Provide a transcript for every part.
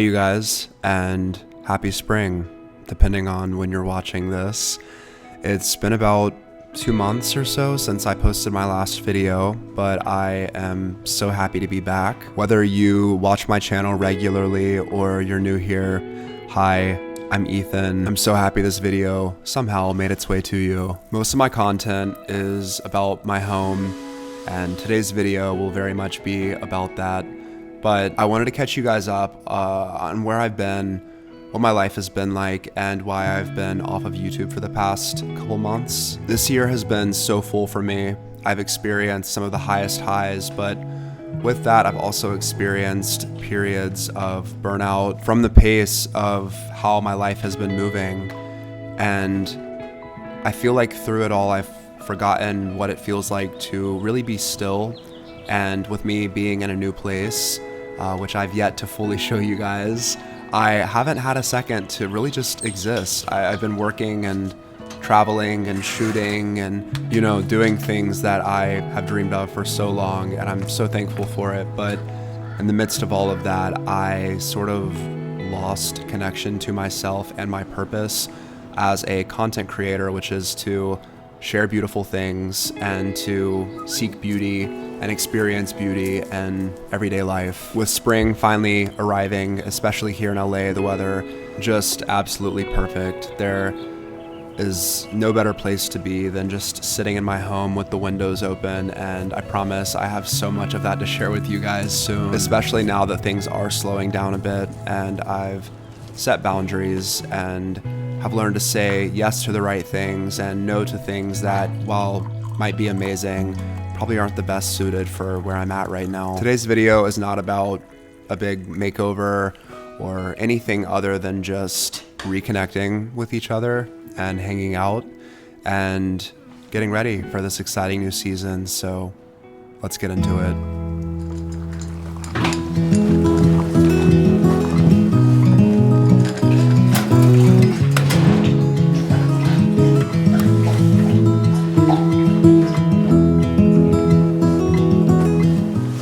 You guys, and happy spring, depending on when you're watching this. It's been about 2 months or so since I posted my last video, but I am so happy to be back. Whether you watch my channel regularly or you're new here, hi, I'm Ethan. I'm so happy this video somehow made its way to you. Most of my content is about my home, and today's video will very much be about that. But I wanted to catch you guys up on where I've been, what my life has been like, and why I've been off of YouTube for the past couple months. This year has been so full for me. I've experienced some of the highest highs, but with that, I've also experienced periods of burnout from the pace of how my life has been moving. And I feel like through it all, I've forgotten what it feels like to really be still. And with me being in a new place, which I've yet to fully show you guys, I haven't had a second to really just exist. I've been working and traveling and shooting and, doing things that I have dreamed of for so long, and I'm so thankful for it. But in the midst of all of that, I sort of lost connection to myself and my purpose as a content creator, which is to share beautiful things and to seek beauty and experience beauty in everyday life. With spring finally arriving, especially here in LA, the weather just absolutely perfect. There is no better place to be than just sitting in my home with the windows open, and I promise I have so much of that to share with you guys soon, especially now that things are slowing down a bit and I've set boundaries and have learned to say yes to the right things and no to things that, while might be amazing, probably aren't the best suited for where I'm at right now. Today's video is not about a big makeover or anything other than just reconnecting with each other and hanging out and getting ready for this exciting new season. So let's get into it.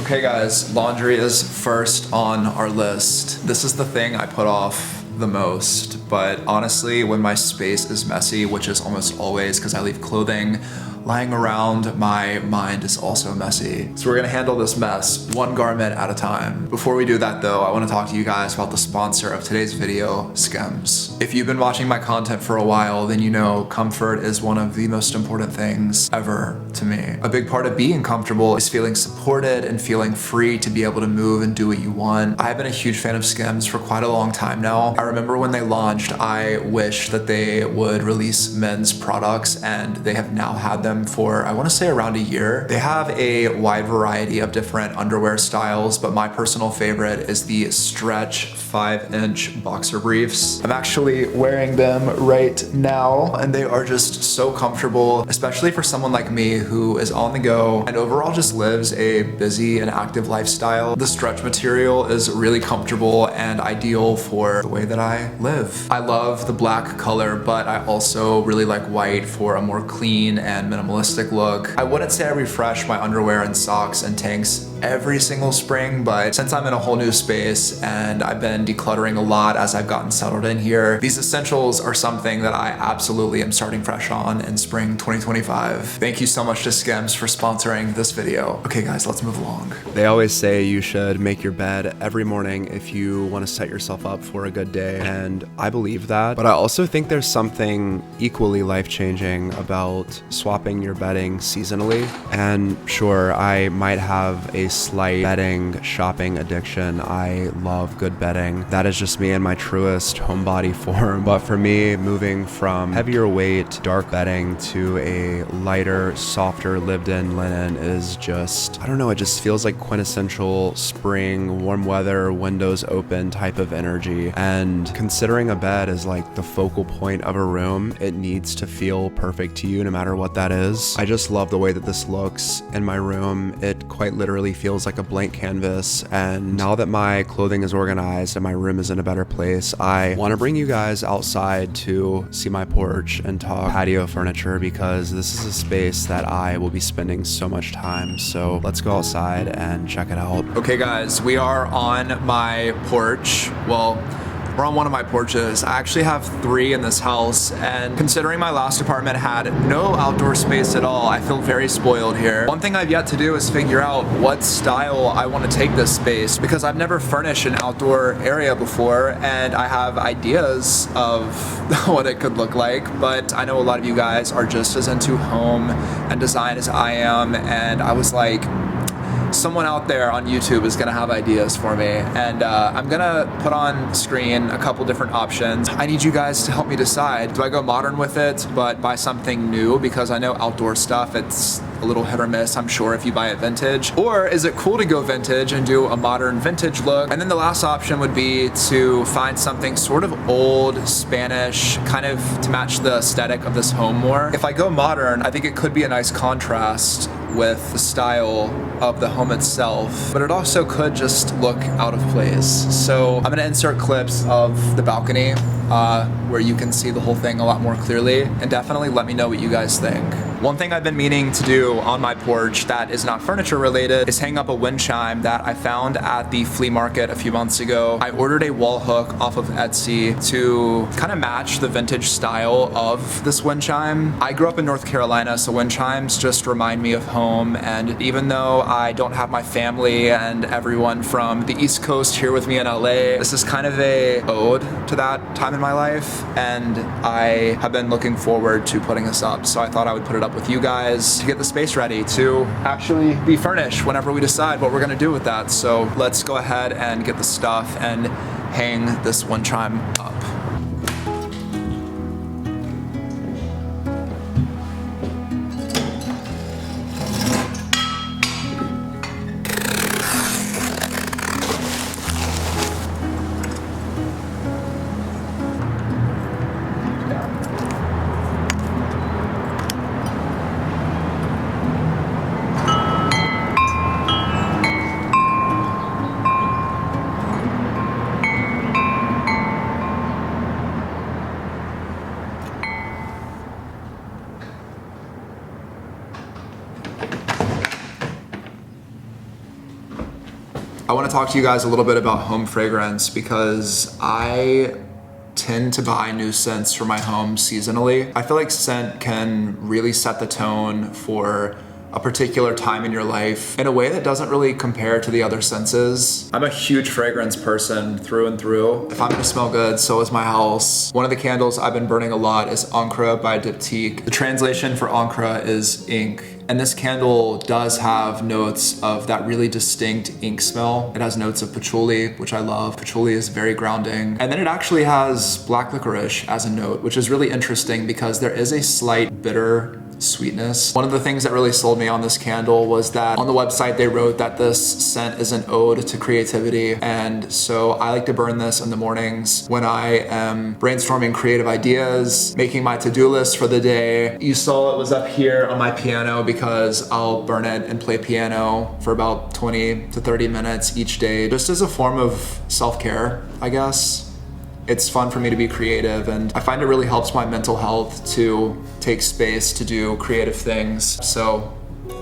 Okay guys, laundry is first on our list. This is the thing I put off the most, but honestly, when my space is messy, which is almost always because I leave clothing lying around, my mind is also messy. So we're gonna handle this mess one garment at a time. Before we do that though, I wanna talk to you guys about the sponsor of today's video, Skims. If you've been watching my content for a while, then you know comfort is one of the most important things ever to me. A big part of being comfortable is feeling supported and feeling free to be able to move and do what you want. I've been a huge fan of Skims for quite a long time now. I remember when they launched, I wished that they would release men's products, and they have now had them for, I want to say, around a year. They have a wide variety of different underwear styles, but my personal favorite is the stretch 5-inch boxer briefs. I'm actually wearing them right now, and they are just so comfortable, especially for someone like me who is on the go and overall just lives a busy and active lifestyle. The stretch material is really comfortable and ideal for the way that I live. I love the black color, but I also really like white for a more clean and minimalistic look. I wouldn't say I refresh my underwear and socks and tanks every single spring, but since I'm in a whole new space and I've been decluttering a lot as I've gotten settled in here, these essentials are something that I absolutely am starting fresh on in spring 2025. Thank you so much to Skims for sponsoring this video. Okay guys, let's move along. They always say you should make your bed every morning if you want to set yourself up for a good day, and I believe that, but I also think there's something equally life-changing about swapping your bedding seasonally. And sure, I might have a slight bedding shopping addiction. I love good bedding. That is just me in my truest homebody form. But for me, moving from heavier weight, dark bedding to a lighter, softer, lived-in linen is just, I don't know, it just feels like quintessential spring, warm weather, windows open type of energy. And considering a bed is like the focal point of a room, it needs to feel perfect to you no matter what that is. I just love the way that this looks in my room. It quite literally feels like a blank canvas, and now that my clothing is organized and my room is in a better place, I want to bring you guys outside to see my porch and talk patio furniture, because this is a space that I will be spending so much time. So let's go outside and check it out. Okay guys, we are on my porch. Well, we're on one of my porches. I actually have 3 in this house, and considering my last apartment had no outdoor space at all, I feel very spoiled here. One thing I've yet to do is figure out what style I want to take this space, because I've never furnished an outdoor area before, and I have ideas of what it could look like, but I know a lot of you guys are just as into home and design as I am, and I was like, someone out there on YouTube is gonna have ideas for me, and I'm gonna put on screen a couple different options. I need you guys to help me decide. Do I go modern with it but buy something new, because I know outdoor stuff, it's a little hit or miss, I'm sure, if you buy it vintage? Or is it cool to go vintage and do a modern vintage look? And then the last option would be to find something sort of old Spanish, kind of to match the aesthetic of this home more. If I go modern, I think it could be a nice contrast with the style of the home itself, but it also could just look out of place. So I'm gonna insert clips of the balcony where you can see the whole thing a lot more clearly, and definitely let me know what you guys think. One thing I've been meaning to do on my porch that is not furniture related is hang up a wind chime that I found at the flea market a few months ago. I ordered a wall hook off of Etsy to kind of match the vintage style of this wind chime. I grew up in North Carolina, so wind chimes just remind me of home, and even though I don't have my family and everyone from the East Coast here with me in LA, this is kind of a ode to that time in my life, and I have been looking forward to putting this up, so I thought I would put it up with you guys to get the space ready to actually be furnished whenever we decide what we're gonna do with that. So let's go ahead and get the stuff and hang this wind chime up. I want to talk to you guys a little bit about home fragrance, because I tend to buy new scents for my home seasonally. I feel like scent can really set the tone for a particular time in your life in a way that doesn't really compare to the other senses. I'm a huge fragrance person through and through. If I'm gonna smell good, so is my house. One of the candles I've been burning a lot is Encre by Diptyque. The translation for Encre is ink. And this candle does have notes of that really distinct ink smell. It has notes of patchouli, which I love. Patchouli is very grounding. And then it actually has black licorice as a note, which is really interesting because there is a slight bitter sweetness. One of the things that really sold me on this candle was that on the website they wrote that this scent is an ode to creativity, and so I like to burn this in the mornings when I am brainstorming creative ideas, making my to-do list for the day. You saw it was up here on my piano because I'll burn it and play piano for about 20 to 30 minutes each day, just as a form of self-care, I guess. It's fun for me to be creative, and I find it really helps my mental health to take space to do creative things. So,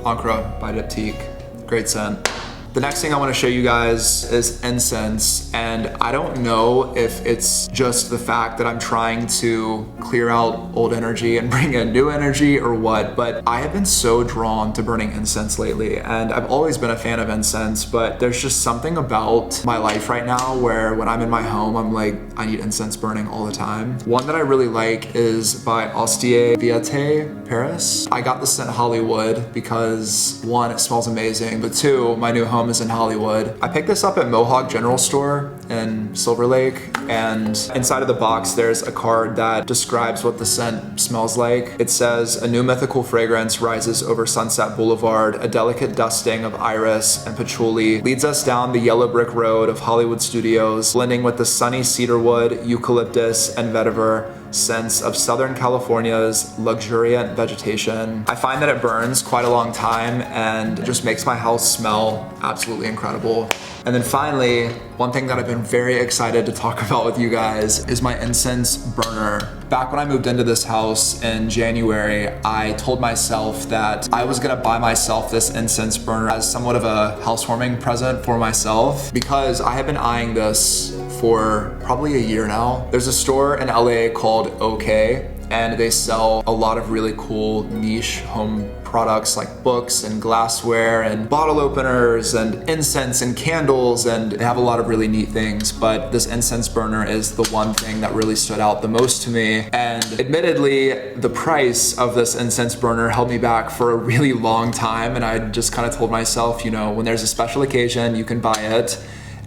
Encre by Diptyque, great scent. The next thing I want to show you guys is incense, and I don't know if it's just the fact that I'm trying to clear out old energy and bring in new energy or what, but I have been so drawn to burning incense lately, and I've always been a fan of incense, but there's just something about my life right now where when I'm in my home, I'm like, I need incense burning all the time. One that I really like is by Astier, Villatte, Paris. I got the scent Hollywood because one, it smells amazing, but two, my new home is in Hollywood. I picked this up at Mohawk General Store in Silver Lake, and inside of the box there's a card that describes what the scent smells like. It says, a new mythical fragrance rises over Sunset Boulevard, a delicate dusting of iris and patchouli leads us down the yellow brick road of Hollywood studios, blending with the sunny cedarwood, eucalyptus, and vetiver. scents of Southern California's luxuriant vegetation. I find that it burns quite a long time and it just makes my house smell absolutely incredible. And then finally, one thing that I've been very excited to talk about with you guys is my incense burner. Back when I moved into this house in January, I told myself that I was gonna buy myself this incense burner as somewhat of a housewarming present for myself, because I have been eyeing this for probably a year now. There's a store in LA called OK, and they sell a lot of really cool niche home products like books and glassware and bottle openers and incense and candles, and they have a lot of really neat things, but this incense burner is the one thing that really stood out the most to me. And admittedly, the price of this incense burner held me back for a really long time, and I just kind of told myself, you know, when there's a special occasion, you can buy it.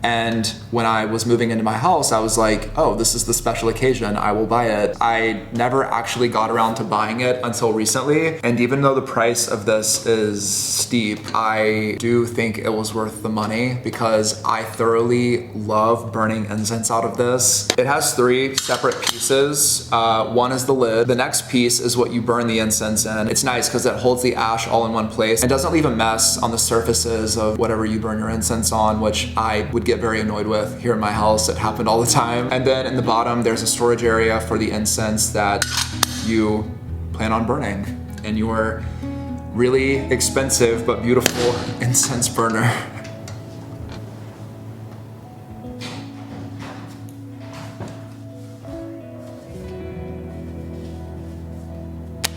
And when I was moving into my house, I was like, oh, this is the special occasion, I will buy it. I never actually got around to buying it until recently. And even though the price of this is steep, I do think it was worth the money because I thoroughly love burning incense out of this. It has 3 separate pieces. One is the lid. The next piece is what you burn the incense in. It's nice because it holds the ash all in one place and doesn't leave a mess on the surfaces of whatever you burn your incense on, which I would get very annoyed with here in my house. It happened all the time. And then in the bottom, there's a storage area for the incense that you plan on burning in your really expensive but beautiful incense burner.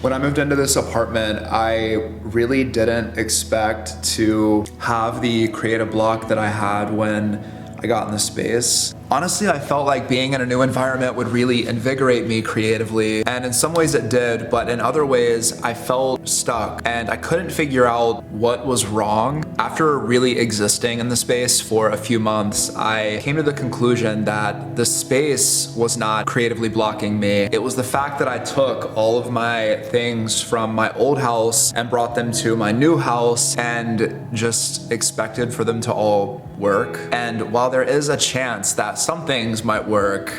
When I moved into this apartment, I really didn't expect to have the creative block that I had when I got in the space. Honestly, I felt like being in a new environment would really invigorate me creatively, and in some ways it did, but in other ways I felt stuck and I couldn't figure out what was wrong. After really existing in the space for a few months, I came to the conclusion that the space was not creatively blocking me. It was the fact that I took all of my things from my old house and brought them to my new house and just expected for them to all work. And while there is a chance that some things might work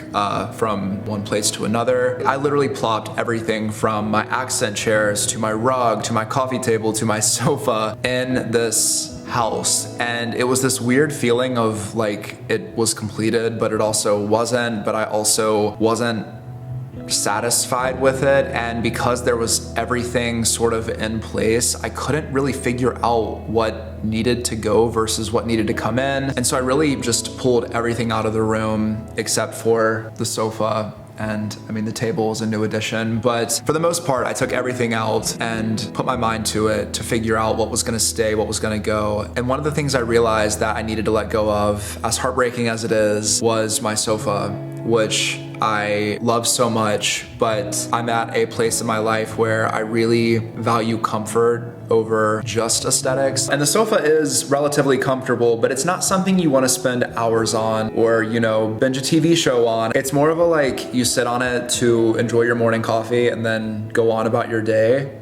from one place to another, I literally plopped everything from my accent chairs to my rug to my coffee table to my sofa in this house. And it was this weird feeling of like it was completed, but it also wasn't, but I also wasn't satisfied with it. And because there was everything sort of in place, I couldn't really figure out what needed to go versus what needed to come in. And so I really just pulled everything out of the room except for the sofa. And I mean, the table is a new addition, but for the most part, I took everything out and put my mind to it to figure out what was gonna stay, what was gonna go. And one of the things I realized that I needed to let go of, as heartbreaking as it is, was my sofa, which I love so much, but I'm at a place in my life where I really value comfort over just aesthetics. And the sofa is relatively comfortable, but it's not something you want to spend hours on or, you know, binge a TV show on. It's more of a like, you sit on it to enjoy your morning coffee and then go on about your day.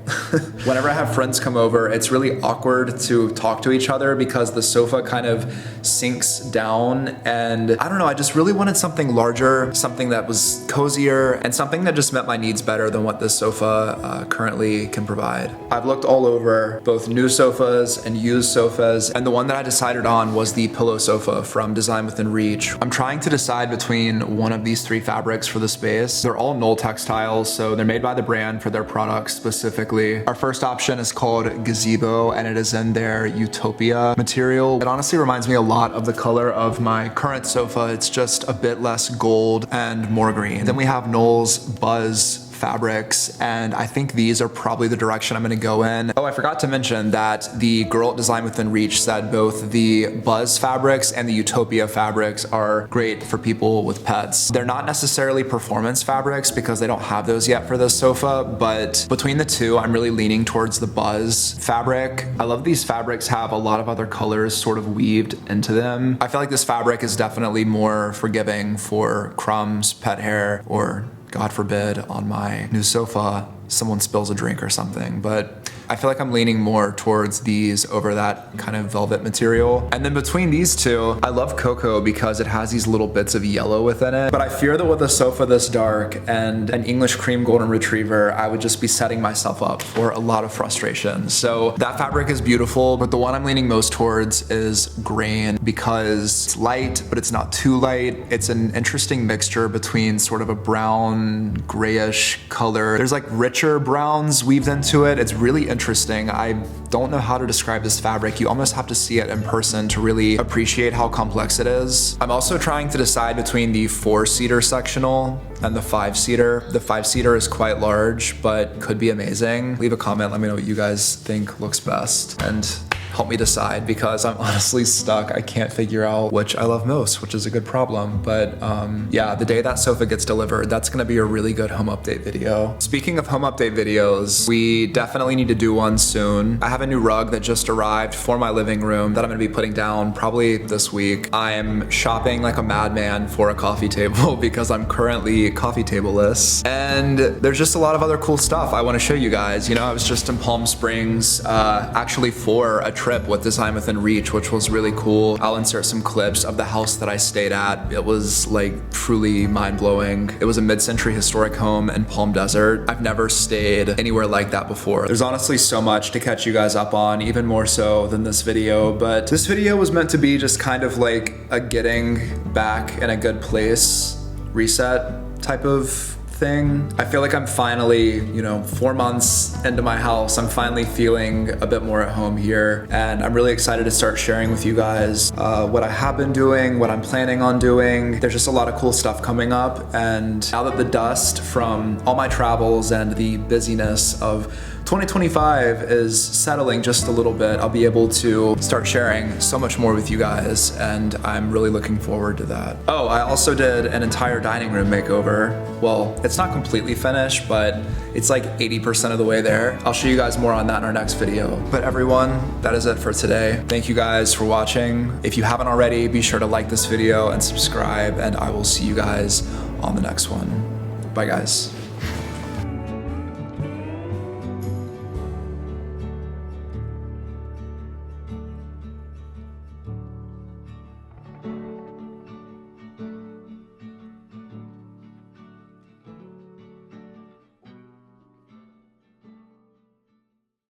Whenever I have friends come over, it's really awkward to talk to each other because the sofa kind of sinks down. And I don't know, I just really wanted something larger, something that was cozier, and something that just met my needs better than what this sofa currently can provide. I've looked all over both new sofas and used sofas, and the one that I decided on was the pillow sofa from Design Within Reach. I'm trying to decide between one of these 3 fabrics for the space. They're all Knoll textiles, so they're made by the brand for their products specifically. Our first option is called Gazebo, and it is in their Utopia material. It honestly reminds me a lot of the color of my current sofa. It's just a bit less gold and more green. Then we have Knoll's Buzz fabrics, and I think these are probably the direction I'm gonna go in. Oh, I forgot to mention that the girl at Design Within Reach said both the Buzz fabrics and the Utopia fabrics are great for people with pets. They're not necessarily performance fabrics because they don't have those yet for this sofa, but between the two, I'm really leaning towards the Buzz fabric. I love these fabrics have a lot of other colors sort of weaved into them. I feel like this fabric is definitely more forgiving for crumbs, pet hair, or God forbid, on my new sofa. someone spills a drink or something, but I feel like I'm leaning more towards these over that kind of velvet material. And then between these two, I love cocoa because it has these little bits of yellow within it. But I fear that with a sofa this dark and an English cream golden retriever, I would just be setting myself up for a lot of frustration. So that fabric is beautiful, but the one I'm leaning most towards is grain because it's light, but it's not too light. It's an interesting mixture between sort of a brown, grayish color. There's like richer browns weaved into it. It's really interesting. I don't know how to describe this fabric. You almost have to see it in person to really appreciate how complex it is. I'm also trying to decide between the 4-seater sectional and the 5-seater. The 5-seater is quite large, but could be amazing. Leave a comment, let me know what you guys think looks best, and help me decide because I'm honestly stuck. I can't figure out which I love most, which is a good problem. But yeah, the day that sofa gets delivered, that's gonna be a really good home update video. Speaking of home update videos, we definitely need to do one soon. I have a new rug that just arrived for my living room that I'm gonna be putting down probably this week. I'm shopping like a madman for a coffee table because I'm currently coffee table-less. And there's just a lot of other cool stuff I wanna show you guys. You know, I was just in Palm Springs actually for a trip with Design Within Reach, which was really cool. I'll insert some clips of the house that I stayed at. It was like truly mind-blowing. It was a mid-century historic home in Palm Desert. I've never stayed anywhere like that before. There's honestly so much to catch you guys up on, even more so than this video, but this video was meant to be just kind of like a getting back in a good place reset type of thing. I feel like I'm finally, 4 months into my house, I'm finally feeling a bit more at home here, and I'm really excited to start sharing with you guys what I have been doing, what I'm planning on doing. There's just a lot of cool stuff coming up, and now that the dust from all my travels and the busyness of 2025 is settling just a little bit, I'll be able to start sharing so much more with you guys, and I'm really looking forward to that. Oh, I also did an entire dining room makeover. Well, it's not completely finished, but it's like 80% of the way there. I'll show you guys more on that in our next video. But everyone, that is it for today. Thank you guys for watching. If you haven't already, be sure to like this video and subscribe, and I will see you guys on the next one. Bye guys.